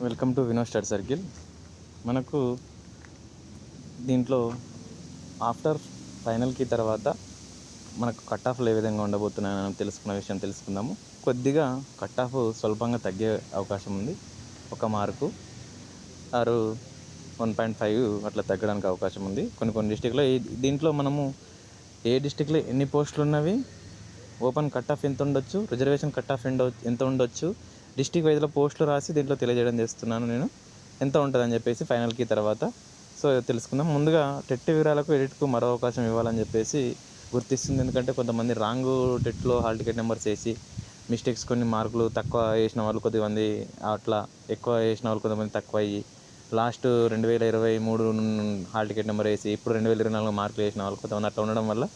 Welcome to Vino study circle. మనకు దీంట్లో after ఫైనల్కి తర్వాత మనకు కట్ ఆఫ్లు ఏ విధంగా ఉండబోతున్నాయని తెలుసుకున్న విషయం తెలుసుకుందాము. కొద్దిగా కట్ ఆఫ్ స్వల్పంగా తగ్గే అవకాశం ఉంది. ఒక మార్కు ఆరు 1.5 అట్లా తగ్గడానికి అవకాశం ఉంది కొన్ని డిస్టిక్లో. దీంట్లో మనము ఏ డిస్టిక్లో ఎన్ని పోస్టులు ఉన్నవి, ఓపెన్ కట్ ఆఫ్ ఎంత ఉండొచ్చు, రిజర్వేషన్ కట్ ఆఫ్ ఎంత ఉండొచ్చు, డిస్టిక్ వైజ్లో పోస్టులు రాసి దీంట్లో తెలియజేయడం చేస్తున్నాను నేను. ఎంత ఉంటుందని చెప్పేసి ఫైనల్కి తర్వాత తెలుసుకుందాం. ముందుగా టెట్ వివరాలకు ఎడిట్కు మరో అవకాశం ఇవ్వాలని చెప్పేసి గుర్తిస్తుంది. ఎందుకంటే కొంతమంది రాంగ్ టెట్లో హాల్ టికెట్ నెంబర్స్ వేసి మిస్టేక్స్, కొన్ని మార్కులు తక్కువ వేసిన వాళ్ళు కొద్దిమంది, అట్లా ఎక్కువ వేసిన వాళ్ళు కొంతమంది తక్కువ అయ్యి లాస్ట్ 2023 హాల్ టికెట్ నెంబర్ వేసి ఇప్పుడు 2024 మార్కులు వేసిన వాళ్ళు కొంతమంది అట్లా ఉండడం వల్ల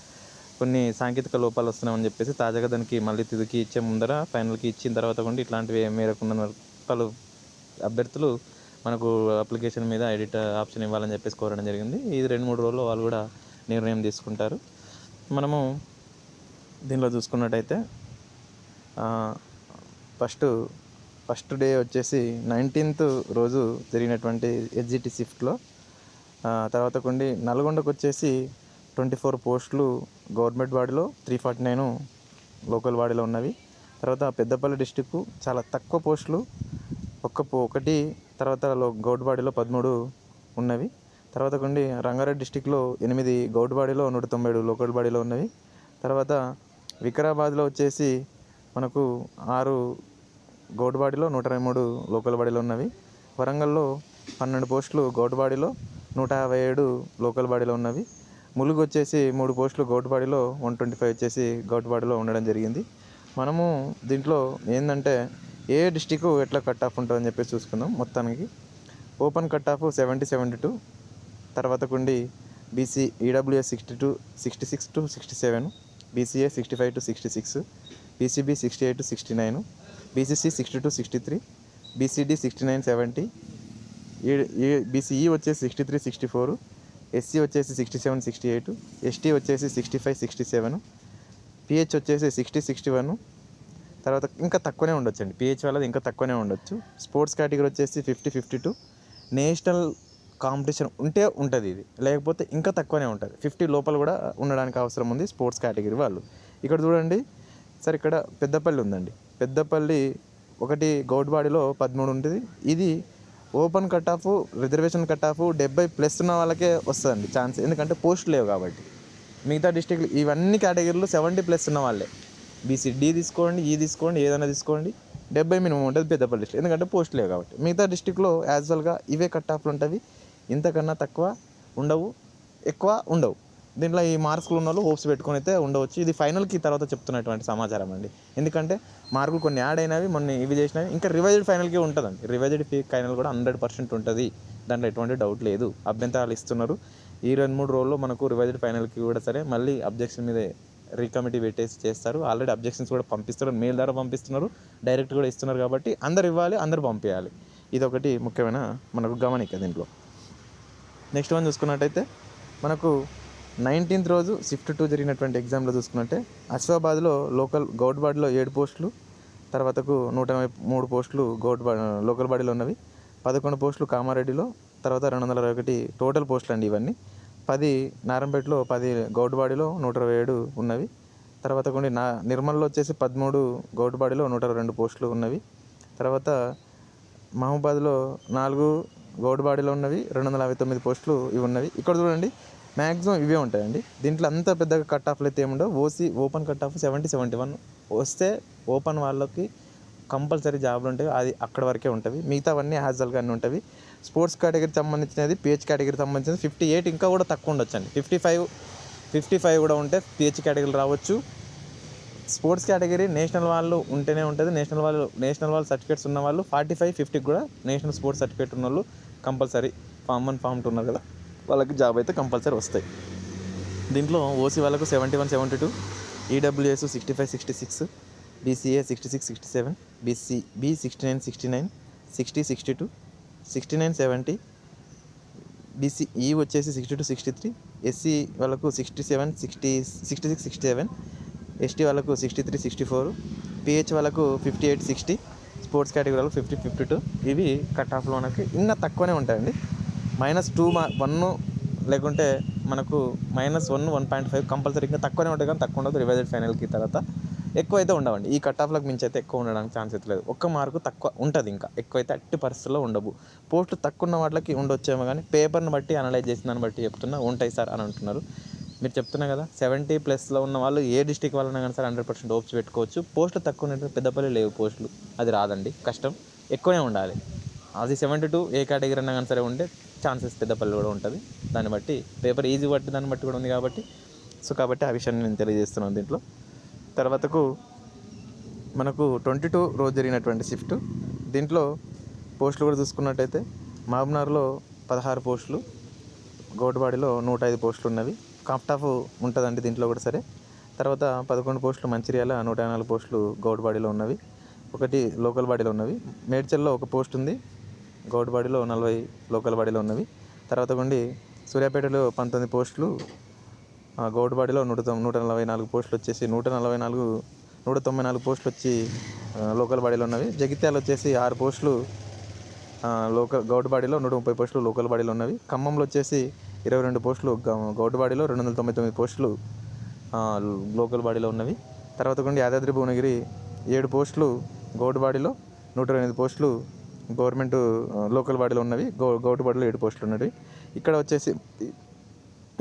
కొన్ని సాంకేతిక లోపాలు వస్తున్నామని చెప్పేసి తాజాగా దానికి మళ్ళీ తిరిగి ఇచ్చే ముందర ఫైనల్కి ఇచ్చిన తర్వాత కూడా ఇట్లాంటివి మేరకు పలు అభ్యర్థులు మనకు అప్లికేషన్ మీద ఎడిట్ ఆప్షన్ ఇవ్వాలని చెప్పేసి కోరడం జరిగింది. ఇది 2-3 రోజుల్లో వాళ్ళు కూడా నిర్ణయం తీసుకుంటారు. మనము దీనిలో చూసుకున్నట్టయితే ఫస్ట్ డే వచ్చేసి 19th రోజు జరిగినటువంటి ఎస్జిటి షిఫ్ట్లో, తర్వాత కొన్ని నల్గొండకు వచ్చేసి 24 పోస్టులు గవర్నమెంట్ బాడీలో, 349 లోకల్ బాడీలో ఉన్నవి. తర్వాత పెద్దపల్లి డిస్టిక్ చాలా తక్కువ పోస్టులు, ఒకటి, తర్వాత గౌడ్ బాడీలో 13 ఉన్నవి. తర్వాత కొన్ని రంగారెడ్డి డిస్టిక్లో 8 గౌడ్ బాడీలో, 197 లోకల్ బాడీలో ఉన్నవి. తర్వాత వికారాబాద్లో వచ్చేసి మనకు 6 గౌడ్ బాడీలో, 123 లోకల్ బాడీలో ఉన్నవి. వరంగల్లో 12 పోస్టులు గౌడ్ బాడీలో, 157 లోకల్ బాడీలో ఉన్నవి. ములుగు వచ్చేసి 3 పోస్టులు గౌడ్ బాడీలో, 125 వచ్చేసి గౌడ్ బాడీలో ఉండడం జరిగింది. మనము దీంట్లో ఏంటంటే ఏ డిస్టిక్ ఎట్లా కట్ ఆఫ్ ఉంటుందని చెప్పేసి చూసుకుందాం. మొత్తానికి ఓపెన్ కట్ ఆఫ్ 70-72, తర్వాత కొండి BC EWS 66-67, BCA 65-66, BCB 68-69, BCC 60-63, BCD 69-70, BCE వచ్చేసి 63-64, ఎస్సీ వచ్చేసి 67-68, ఎస్టీ వచ్చేసి 65-67, పిహెచ్ వచ్చేసి 60-61. తర్వాత ఇంకా తక్కువనే ఉండొచ్చండి, పిహెచ్ వాళ్ళది ఇంకా తక్కువనే ఉండొచ్చు. స్పోర్ట్స్ కేటగిరీ వచ్చేసి 50-52. నేషనల్ కాంపిటీషన్ ఉంటే ఉంటుంది ఇది, లేకపోతే ఇంకా తక్కువనే ఉంటుంది. 50 లోపల కూడా ఉండడానికి అవసరం ఉంది స్పోర్ట్స్ కేటగిరీ వాళ్ళు. ఇక్కడ చూడండి సార్, ఇక్కడ పెద్దపల్లి ఉందండి. పెద్దపల్లి ఒకటి గౌడ్ బాడీలో 13 ఉంటుంది. ఇది open cut off, reservation cut off 70+ ఉన్న వాళ్ళకే వస్తుందండి ఛాన్స్, ఎందుకంటే పోస్ట్ లేవు కాబట్టి. మిగతా డిస్టిక్లు ఇవన్నీ కేటగిరీలు 70+ ఉన్న వాళ్ళే. బీసీ డి తీసుకోండి, ఈ తీసుకోండి, ఏదైనా తీసుకోండి, 70 మినిమం ఉంటుంది పెద్దపల్లి డిస్టిక్, ఎందుకంటే పోస్ట్ లేవు కాబట్టి. మిగతా డిస్టిక్లో యాజువల్గా ఇవే కట్ ఆఫ్లు ఉంటుంది, ఇంతకన్నా తక్కువ ఉండవు, ఎక్కువ ఉండవు. దీంట్లో ఈ మార్క్స్లు ఉన్న వాళ్ళు హోప్స్ పెట్టుకొని అయితే ఉండవచ్చు. ఇది ఫైనల్కి తర్వాత చెప్తున్నటువంటి సమాచారం అండి, ఎందుకంటే మార్కులు కొన్ని యాడ్ అయినవి, మొన్న ఇవి చేసినవి, ఇంకా రివైజ్డ్ ఫైనల్కి ఉంటుందండి. రివైజ్డ్ ఫైనల్ కూడా 100% ఉంటుంది, దాంట్లో ఎటువంటి డౌట్ లేదు. అభ్యంతరాలు ఇస్తున్నారు. ఈ 2-3 రోజుల్లో మనకు రివైజ్డ్ ఫైనల్కి కూడా సరే మళ్ళీ అబ్జెక్షన్ మీద రీకమిటీ పెట్టేసి చేస్తారు. ఆల్రెడీ అబ్జెక్షన్స్ కూడా పంపిస్తారు, మెయిల్ ద్వారా పంపిస్తున్నారు, డైరెక్ట్ కూడా ఇస్తున్నారు. కాబట్టి అందరు ఇవ్వాలి, అందరు పంపించాలి. ఇదొకటి ముఖ్యమైన మనకు గమనిక దీంట్లో. నెక్స్ట్ వన్ చూసుకున్నట్టయితే మనకు 19th రోజు షిఫ్ట్ 2 జరిగినటువంటి ఎగ్జామ్లో చూసుకున్నట్టే ఆసిఫాబాద్లో గౌడ్ బాడీలో 7 పోస్టులు, తర్వాతకు 183 పోస్టులు లోకల్ బాడీలో ఉన్నవి. 11 పోస్టులు కామారెడ్డిలో, తర్వాత 221 టోటల్ పోస్టులు అండి ఇవన్నీ. 10 నారంపేటలో, 10 గౌడ్ బాడీలో, 127 ఉన్నవి. తర్వాత కొన్ని నిర్మల్లో వచ్చేసి 13 గౌడ్ బాడీలో, 102 పోస్టులు ఉన్నవి. తర్వాత మహబూబాద్లో 4 గౌడ్ బాడీలో ఉన్నవి, 259 పోస్టులు ఇవి ఉన్నవి. ఇక్కడ చూడండి మ్యాక్సిమం ఇవే ఉంటాయండి. దీంట్లో అంత పెద్దగా కట్ ఆఫ్లు అయితే ఏముండవు. ఓపెన్ కట్ ఆఫ్ 70-71 వస్తే ఓపెన్ వాళ్ళకి కంపల్సరీ జాబ్లు ఉంటాయి, అది అక్కడ వరకే ఉంటుంది. మిగతావన్నీ హ్యాజల్గా అన్నీ ఉంటుంది. స్పోర్ట్స్ కేటగిరీకి సంబంధించినది, పిహెచ్ కేటగిరీకి సంబంధించినది 58, ఇంకా కూడా తక్కువ ఉండొచ్చు అండి. 55 కూడా ఉంటే పిహెచ్ కేటగిరీలు రావచ్చు. స్పోర్ట్స్ కేటగిరీ నేషనల్ వాళ్ళు ఉంటేనే ఉంటుంది. నేషనల్ వాళ్ళు సర్టిఫికేట్స్ ఉన్న వాళ్ళు 45-50 కూడా నేషనల్ స్పోర్ట్స్ సర్టిఫికేట్ ఉన్న వాళ్ళు కంపల్సరీ ఫామ్ 1, ఫామ్ 2 ఉన్నారు కదా, వాళ్ళకి జాబ్ అయితే కంపల్సరీ వస్తాయి. దీంట్లో ఓసీ వాళ్ళకు 71-72, ఈడబ్ల్యూఎస్ 65-66, బీసీఏ 66-67, బీసీబీ 69-69, 60-62, 69-70, బీసీఈ వచ్చేసి 62-63, ఎస్సీ వాళ్ళకు 66-67, ఎస్టీ వాళ్ళకు 63-64, పిహెచ్ వాళ్ళకు 58-60, స్పోర్ట్స్ కేటగిరీలో 50-52 ఇవి కట్ ఆఫ్లో మనకి ఇంకా తక్కువనే ఉంటాయండి. -2 1 లేకుంటే మనకు -1-1.5 కంపల్సరీ ఇంకా తక్కువనే ఉంటుంది, కానీ తక్కువ ఉండదు రివైజ్డ్ ఫైనల్కి. తర్వాత ఎక్కువ అయితే ఉండవండి. ఈ కట్ ఆఫ్లకు మించి అయితే ఎక్కువ ఉండడానికి ఛాన్స్ అయితే లేదు. 1 మార్కు తక్కువ ఉంటుంది, ఇంకా ఎక్కువైతే అట్టి పరిస్థితుల్లో ఉండవు. పోస్టులు తక్కువ ఉన్న వాటికి ఉండొచ్చేమో, కానీ పేపర్ని బట్టి అనలైజ్ చేసిన దాన్ని బట్టి చెప్తున్నా ఉంటాయి సార్ అని అంటున్నారు. మీరు చెప్తున్నా కదా 70+ ఉన్న వాళ్ళు ఏ డిస్టిక్ వాళ్ళైనా కానీ సార్ 100% హోప్స్ పెట్టుకోవచ్చు. పోస్టులు తక్కువ ఉన్నట్టు పెద్దపల్లి లేవు పోస్టులు, అది రాదండి, కష్టం, ఎక్కువనే ఉండాలి. అది 72 ఏ కేటగిరీ అన్నా కానీ సరే ఉండే ఛాన్సెస్ పెద్దపల్లి కూడా ఉంటుంది. దాన్ని బట్టి పేపర్ ఈజీ బట్టి దాన్ని బట్టి కూడా ఉంది కాబట్టి కాబట్టి ఆ విషయాన్ని నేను తెలియజేస్తున్నాను దీంట్లో. తర్వాతకు మనకు 22 రోజు జరిగినటువంటి షిఫ్ట్, దీంట్లో పోస్టులు కూడా చూసుకున్నట్టయితే మహబూబ్నగర్లో 16 పోస్టులు, గౌడ్వాడిలో 105 పోస్టులు ఉన్నవి. కట్ ఆఫ్ ఉంటుందండి దీంట్లో కూడా సరే. తర్వాత 11 పోస్టులు మంచిర్యాల, 104 పోస్టులు గౌడ్వాడిలో ఉన్నవి, 1 లోకల్ బాడీలో ఉన్నవి. మేడ్చల్లో 1 పోస్ట్ ఉంది, గౌడ్వాడిలో 40 లోకల్ బాడీలో ఉన్నవి. తర్వాత కొండి సూర్యాపేటలో 19 పోస్టులు, గౌడ్వాడిలో 144 పోస్టులు వచ్చేసి 194 పోస్టులు వచ్చి లోకల్ బాడీలో ఉన్నవి. జగిత్యాల వచ్చేసి 6 పోస్టులు గౌడ్వాడిలో, 130 పోస్టులు లోకల్ బాడీలో ఉన్నవి. ఖమ్మంలో వచ్చేసి 22 పోస్టులు గౌడ్వాడిలో, 299 పోస్టులు లోకల్ బాడీలో ఉన్నవి. తర్వాత కొండి యాదాద్రి భువనగిరి 7 పోస్టులు గౌడ్వాడిలో, 128 పోస్టులు గవర్నమెంట్ లోకల్ బాడీలో ఉన్నవి. గౌడ్వాడిలో 7 పోస్టులు ఉన్నవి. ఇక్కడ వచ్చేసి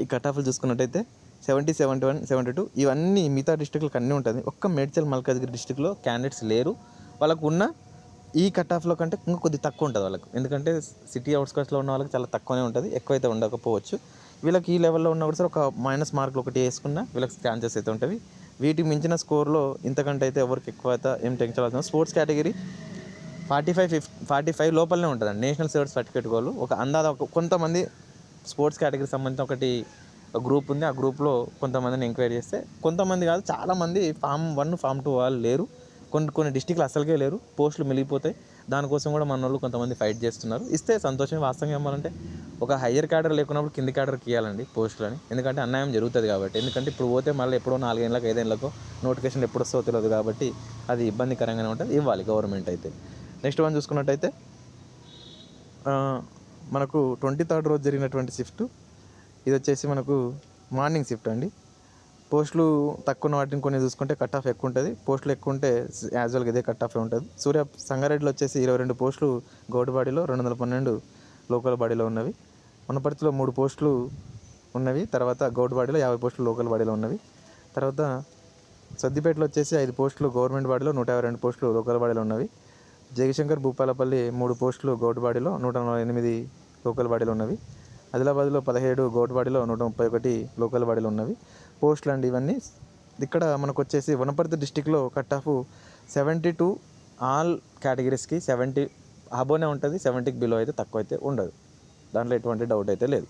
ఈ కట్ ఆఫ్లు చూసుకున్నట్టయితే 70, 71, 72 ఇవన్నీ మిగతా డిస్ట్రిక్ట్లకు అన్నీ ఉంటుంది. ఒక్క మేడ్చల్ మల్కాజ్గిరి డిస్ట్రిక్ట్లో క్యాండిడేట్స్ లేరు. వాళ్ళకు ఉన్న ఈ కట్ ఆఫ్లో కంటే ఇంకా కొద్దిగా తక్కువ ఉంటుంది వాళ్ళకు, ఎందుకంటే సిటీ అవుట్స్కట్స్లో ఉన్న వాళ్ళకి చాలా తక్కువనే ఉంటుంది, ఎక్కువైతే ఉండకపోవచ్చు. వీళ్ళకి ఈ లెవెల్లో ఉన్న కూడా సరే ఒక మైనస్ మార్కులు ఒకటి వేసుకున్నా వీళ్ళకి ఛాన్సెస్ అయితే ఉంటుంది. వీటికి మించిన స్కోర్లో ఇంతకంటే అయితే ఎవరికి ఎక్కువ అయితే ఏం టెన్షన్ అవుతుంది. స్పోర్ట్స్ కేటగిరీ 45 లోపలనే ఉంటుందండి. నేషనల్ సర్టిఫికేట్ సర్టిఫికేట్ గోల్ ఒక అందాద కొంతమంది స్పోర్ట్స్ కేటగిరీ సంబంధించిన ఒకటి గ్రూప్ ఉంది. ఆ గ్రూప్లో కొంతమందిని ఎంక్వైరీ చేస్తే కొంతమంది కాదు చాలామంది ఫామ్ 1 ఫామ్ 2 వాళ్ళు లేరు. కొన్ని డిస్టిక్లు అసలుకే లేరు, పోస్టులు మిగిలిపోతాయి. దానికోసం కూడా మన వాళ్ళు కొంతమంది ఫైట్ చేస్తున్నారు. ఇస్తే సంతోషం. వాస్తవంగా ఏమాలంటే ఒక హయ్యర్ క్యాడర్ లేకున్నప్పుడు కింది క్యాడర్కి ఇవ్వాలండి పోస్టులని, ఎందుకంటే అన్యాయం జరుగుతుంది కాబట్టి. ఎందుకంటే ఇప్పుడు పోతే మళ్ళీ ఎప్పుడో 4 ఏళ్ళకి 5 ఏళ్ళకో నోటిఫికేషన్ ఎప్పుడు వస్తుందో తెలియదు కాబట్టి అది ఇబ్బందికరంగానే ఉంటుంది. ఇవ్వాలి గవర్నమెంట్ అయితే. నెక్స్ట్ వన్ చూసుకున్నట్టయితే మనకు 23rd రోజు జరిగినటువంటి షిఫ్ట్, ఇది వచ్చేసి మనకు మార్నింగ్ షిఫ్ట్ అండి. పోస్టులు తక్కువ ఉన్న వాటిని కొన్ని చూసుకుంటే కట్ ఆఫ్ ఎక్కువ ఉంటుంది, పోస్టులు ఎక్కువ ఉంటే యాజువల్గా ఇదే కట్ ఆఫ్ ఉంటుంది. సంగారెడ్డిలో వచ్చేసి 22 పోస్టులు గౌడ్వాడిలో, 212 లోకల్ బాడీలో ఉన్నవి. వనపర్తిలో 3 పోస్టులు ఉన్నవి. తర్వాత గౌడ్వాడిలో 50 పోస్టులు లోకల్ బాడీలో ఉన్నవి. తర్వాత సద్దిపేటలో వచ్చేసి 5 పోస్టులు గవర్నమెంట్ బాడీలో, 152 పోస్టులు లోకల్ బాడీలో ఉన్నవి. జయశంకర్ భూపాలపల్లి 3 పోస్టులు గౌడ్వాడిలో, 148 లోకల్ బాడీలో ఉన్నవి. ఆదిలాబాద్లో 17 గౌడ్వాడిలో, 131 లోకల్ బాడీలో ఉన్నవి పోస్టులు అండి ఇవన్నీ. ఇక్కడ మనకు వచ్చేసి వనపర్తి డిస్టిక్లో కట్ ఆఫ్ 72 ఆల్ కేటగిరీస్కి 70 అబోనే ఉంటుంది, 70కి బిలో అయితే తక్కువ అయితే ఉండదు, దాంట్లో ఎటువంటి డౌట్ అయితే లేదు.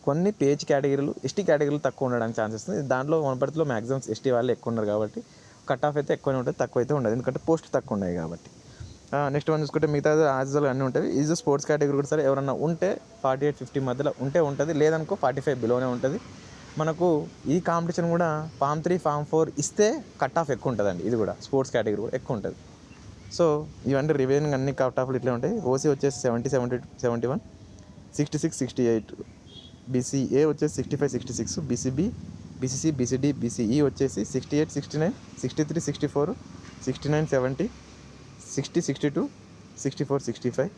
కొన్ని పేజ్ కేటగిరీలు ఎస్టీ కేటగిరీలు తక్కువ ఉండడానికి ఛాన్సెస్ ఉంది. దాంట్లో వనపర్తిలో మ్యాక్సిమం ఎస్టీ వాళ్ళు ఎక్కువ ఉన్నారు కాబట్టి కట్ ఆఫ్ అయితే ఎక్కువనే ఉంటుంది, తక్కువ అయితే ఉండదు, ఎందుకంటే పోస్టులు తక్కువ ఉన్నాయి కాబట్టి. నెక్స్ట్ వన్ చూసుకుంటే మిగతా యాజువల్ అన్నీ ఉంటాయి. ఈజ్ స్పోర్ట్స్ కేటగిరీ కూడా సరే ఎవరన్నా ఉంటే 48-50 మధ్యలో ఉంటుంది, లేదనుకో 45 బిలోనే ఉంటుంది. మనకు ఈ కాంపిటీషన్ కూడా ఫామ్ 3 ఫామ్ 4 ఇస్తే కట్ ఆఫ్ ఎక్కువ ఉంటుందండి. ఇది కూడా స్పోర్ట్స్ కేటగిరీ కూడా ఎక్కువ ఉంటుంది. సో ఇవన్నీ రిమైనింగ్ అన్ని కట్ ఆఫ్లు ఇట్లే ఉంటాయి. ఓసీ వచ్చేసి 70, 71, 66, 68, బీసీఏ వచ్చేసి 65, 66, బీసీబీ, బీసీసీ, బీసీడీ, బీసీఈ వచ్చేసి 68, 69, 63, 64, 69, 70, 60, 62, 64, 65.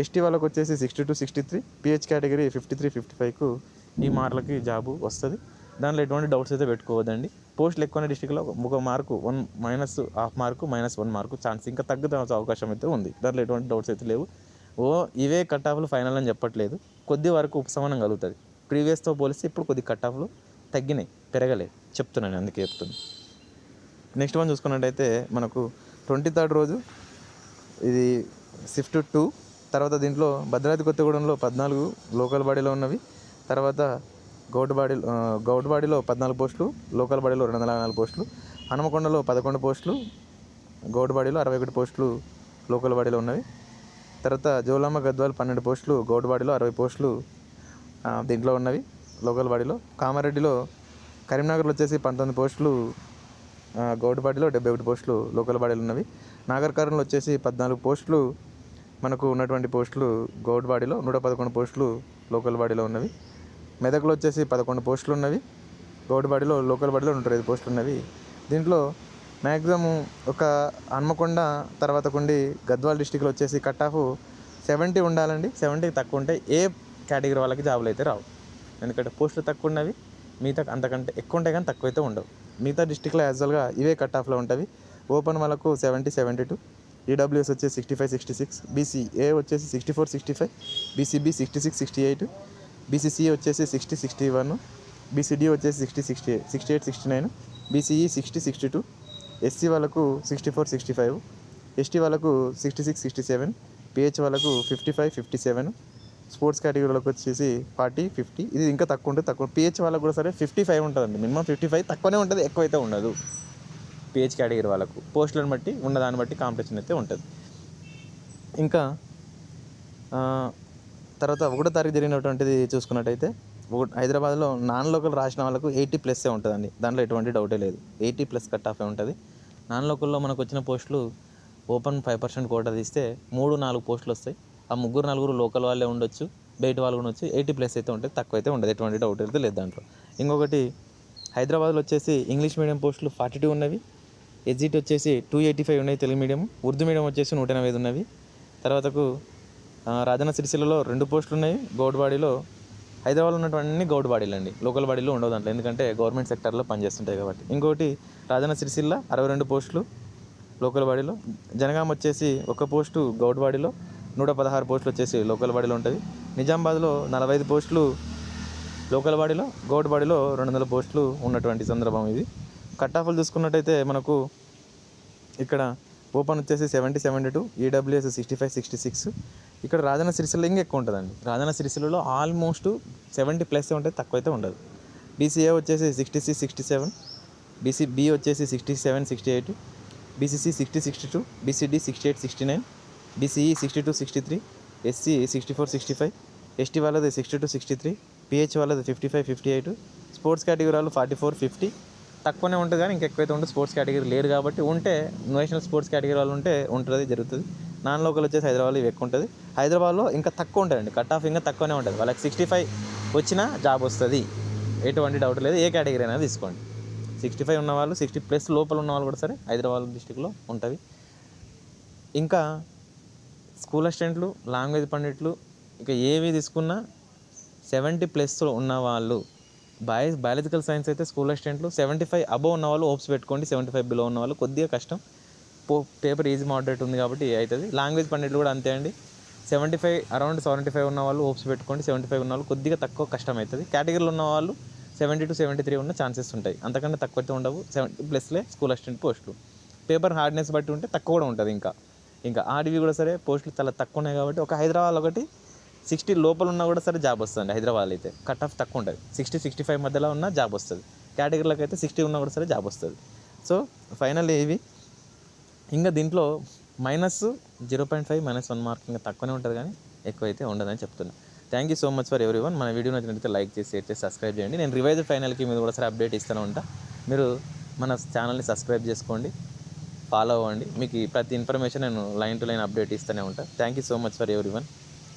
ఎస్టీ వాళ్ళకి వచ్చేసి 62, 63, పిహెచ్ కేటగిరీ 53, 55కు ఈ మార్కులకి జాబు వస్తుంది. దాంట్లో ఎటువంటి డౌట్స్ అయితే పెట్టుకోవద్దండి. పోస్టులు ఎక్కువ డిస్టిక్లో 1 మార్కు -1.5 మార్కు -1 మార్కు ఛాన్స్ ఇంకా తగ్గుతున్న అవకాశం అయితే ఉంది. దాంట్లో ఎటువంటి డౌట్స్ అయితే లేవు. ఇవే కట్ ఆఫ్లు ఫైనల్ అని చెప్పట్లేదు, కొద్ది వరకు ఉపశమనం కలుగుతుంది. ప్రీవియస్తో పోలిస్తే ఇప్పుడు కొద్ది కట్ ఆఫ్లు తగ్గినాయి, పెరగలేదు చెప్తున్నాను, అందుకే చెప్తున్నాను. నెక్స్ట్ వన్ చూసుకున్నట్టయితే మనకు 23rd రోజు ఇది షిఫ్ట్ 2. తర్వాత దీంట్లో భద్రాద్రి కొత్తగూడెంలో 14 లోకల్ బాడీలో ఉన్నవి. తర్వాత గౌడ్వాడిలో 14 పోస్టులు, లోకల్ బాడీలో 204 పోస్టులు. హనుమకొండలో 11 పోస్టులు, గౌడ్వాడిలో 61 పోస్టులు లోకల్ బాడీలో ఉన్నవి. తర్వాత జోలమ్మ గద్వాల్ 12 పోస్టులు, గౌడ్వాడిలో 60 పోస్టులు దీంట్లో ఉన్నవి లోకల్ బాడీలో. కామారెడ్డిలో కరీంనగర్లో వచ్చేసి 19 పోస్టులు, గౌడ్వాడిలో 71 పోస్టులు లోకల్ బాడీలు ఉన్నవి. నాగర్ కర్నూలు వచ్చేసి 14 పోస్టులు మనకు ఉన్నటువంటి పోస్టులు గౌడ్ బాడీలో, 111 పోస్టులు లోకల్ బాడీలో ఉన్నవి. మెదక్లో వచ్చేసి 11 పోస్టులు ఉన్నవి గౌడ్ బాడీలో, లోకల్ బాడీలో 105 పోస్టులు ఉన్నవి. దీంట్లో మ్యాక్సిమం ఒక హన్మకొండ తర్వాత కొండి గద్వాల్ డిస్టిక్లో వచ్చేసి కట్ ఆఫ్ 70 ఉండాలండి. 70కి తక్కువ ఉంటే ఏ కేటగిరీ వాళ్ళకి జాబులు అయితే రావు. ఎందుకంటే పోస్టులు తక్కువ ఉన్నవి, మిగతా అంతకంటే ఎక్కువ ఉంటాయి కానీ తక్కువ అయితే ఉండవు. మిగతా డిస్టిక్లో యాజువల్గా ఇవే కట్ ఆఫ్లో ఉంటుంది. ఓపెన్ వాళ్ళకు 70, 72, ఈడబ్ల్యూఎస్ వచ్చేసి 65, 66, బీసీఏ వచ్చేసి 64, 65, బీసీబీ 66, 68, బీసీసీఏ వచ్చేసి 60, 61, బీసీడీ వచ్చేసి 60, 68, 69, బీసీఈ 60, 62, ఎస్సీ వాళ్ళకు 64, 65, ఎస్టీ వాళ్ళకు 66, 67, పిహెచ్ వాళ్ళకు 55, 57, స్పోర్ట్స్ కేటగిరీ వాళ్ళకి వచ్చేసి 40, 50. ఇది ఇంకా తక్కువ ఉంటుంది. తక్కువ పిహెచ్ వాళ్ళకు కూడా సరే 55 ఉంటుందండి. మినిమం 55 తక్కువనే ఉంటుంది, ఎక్కువైతే ఉండదు. పిహెచ్ కేటగిరీ వాళ్ళకు పోస్టులను బట్టి ఉన్నదాన్ని బట్టి కాంపిటీషన్ అయితే ఉంటుంది. ఇంకా తర్వాత 1వ తారీఖు జరిగినటువంటిది చూసుకున్నట్టయితే హైదరాబాద్లో నాన్ లోకల్ రాసిన వాళ్ళకు 80+ ఉంటుందండి. దాంట్లో ఎటువంటి డౌటే లేదు. 80+ కట్ ఆఫే ఉంటుంది. నాన్ లోకల్లో మనకు వచ్చిన పోస్టులు ఓపెన్ 5% కోటా తీస్తే 3-4 పోస్టులు వస్తాయి. ఆ 3-4 లోకల్ వాళ్ళే ఉండొచ్చు, బయట వాళ్ళు ఉండొచ్చు. 80+ అయితే ఉంటుంది, తక్కువ అయితే ఉండదు. ఎటువంటి డౌట్ అయితే లేదు దాంట్లో. ఇంకొకటి హైదరాబాద్లో వచ్చేసి ఇంగ్లీష్ మీడియం పోస్టులు 42 ఉన్నవి. ఎగ్జిట్ వచ్చేసి 285 ఉన్నాయి తెలుగు మీడియం. ఉర్దూ మీడియం వచ్చేసి 185 ఉన్నవి. తర్వాతకు రాజన్న సిరిసిల్లలో 2 పోస్టులు ఉన్నాయి గౌడ్ బాడీలో. హైదరాబాద్లో ఉన్నటువంటి గౌడ్ బాడీలు అండి, లోకల్ బాడీలో ఉండవు దాంట్లో, ఎందుకంటే గవర్నమెంట్ సెక్టర్లో పనిచేస్తుంటాయి కాబట్టి. ఇంకోటి రాజన్న సిరిసిల్ల 62 పోస్టులు లోకల్ బాడీలో. జనగాం వచ్చేసి 1 పోస్టు గౌడ్ బాడీలో, 116 పోస్టులు వచ్చేసి లోకల్ బాడీలో ఉంటుంది. నిజామాబాద్లో 45 పోస్టులు లోకల్ బాడీలో, గౌడ్ బాడీలో 200 పోస్టులు ఉన్నటువంటి సందర్భం ఇది. కట్ ఆఫ్లు చూసుకున్నట్టయితే మనకు ఇక్కడ ఓపెన్ వచ్చేసి 70, 72, ఈడబ్ల్యూఎస్ 65, 66. ఇక్కడ రాజన్న సిరిసిల్ల ఇంకా ఎక్కువ ఉంటుందండి. రాజన్న సిరిసిల్లలో ఆల్మోస్ట్ 70+ ఉంటుంది, తక్కువ అయితే ఉండదు. బీసీఏ వచ్చేసి 66, 67, బీసీబీ వచ్చేసి 67, 68, BCC 60, 62, BCD 68, 69, BCE 62, 63, SC 64, 65, ST వాళ్ళది 62, 63, పిహెచ్ వాళ్ళది 55, 58, స్పోర్ట్స్ కేటగిరీ వాళ్ళు 44, 50. తక్కువనే ఉంటుంది కానీ ఇంకెక్కువైతే ఉంటుంది. స్పోర్ట్స్ కేటగిరీ లేరు కాబట్టి, ఉంటే నేషనల్ స్పోర్ట్స్ కేటగిరీ వాళ్ళు ఉంటే ఉంటుంది, జరుగుతుంది. నాన్ లోకల్ వచ్చేసి హైదరాబాద్లో ఇవి ఎక్కువ ఉంటుంది. హైదరాబాద్లో ఇంకా తక్కువ ఉంటుందండి, కట్ ఆఫ్ ఇంకా తక్కువనే ఉంటుంది. వాళ్ళకి 65 వచ్చినా జాబ్ వస్తుంది, ఎటువంటి డౌట్ లేదు. ఏ కేటగిరీ అయినా తీసుకోండి. 65 ఉన్నవాళ్ళు, 60+ లోపల ఉన్న వాళ్ళు కూడా సరే హైదరాబాద్ డిస్టిక్లో ఉంటుంది. ఇంకా స్కూల్ అసిస్టెంట్లు, లాంగ్వేజ్ పండిట్లు, ఇక ఏవి తీసుకున్నా 70+ ఉన్న వాళ్ళు. బయాలజికల్ సైన్స్ అయితే స్కూల్ అసిస్టెంట్లు 75 అబోవ్ ఉన్న వాళ్ళు హోప్స్ పెట్టుకోండి. 75 బిలో ఉన్న వాళ్ళు కొద్దిగా కష్టం. పేపర్ ఈజీ మోడరేట్ ఉంది కాబట్టి అవుతుంది. లాంగ్వేజ్ పండిట్లు కూడా అంతే అండి. 75 అరౌండ్ 75 ఉన్న వాళ్ళు హోప్స్ పెట్టుకోండి. 75 ఉన్న వాళ్ళు కొద్దిగా తక్కువ కష్టం అవుతుంది. కేటగిరీలో ఉన్న వాళ్ళు 70 to 73 ఉన్న ఛాన్సెస్ ఉంటాయి, అంతకంటే తక్కువ అయితే ఉండవు. 70+లే స్కూల్ అసిస్టెంట్ పోస్టులు. పేపర్ హార్డ్నెస్ బట్టి ఉంటే తక్కువ కూడా ఉంటుంది. ఇంకా ఆర్డీవి కూడా సరే పోస్టులు చాలా తక్కువ ఉన్నాయి కాబట్టి, ఒక హైదరాబాద్ ఒకటి 60 లోపల ఉన్నా కూడా సరే జాబ్ వస్తుంది. హైదరాబాద్లో అయితే కట్ ఆఫ్ తక్కువ ఉంటుంది, 60, 65 మధ్యలో ఉన్న జాబ్ వస్తుంది. కేటగిరీలకు అయితే 60 ఉన్నా కూడా సరే జాబ్ వస్తుంది. సో ఫైనల్ ఇవి. ఇంకా దీంట్లో -0.5, -1 మార్క్ ఇంకా తక్కువనే ఉంటుంది కానీ ఎక్కువైతే ఉండదని చెప్తున్నాను. Thank you so much for everyone. మన వీడియో నచ్చినట్లయితే లైక్ చేసి, షేర్ చేసి, సబ్స్క్రైబ్ చేయండి. నేను రివైజ్ ఫైనల్కి మీరు కూడా సరే అప్డేట్ ఇస్తూనే ఉంటా. మీరు మన ఛానల్ని సబ్స్క్రైబ్ చేసుకోండి, ఫాలో అవ్వండి. మీకు ప్రతి ఇన్ఫర్మేషన్ నేను లైన్ టు లైన్ అప్డేట్ ఇస్తూనే ఉంటాను. Thank you so much for everyone.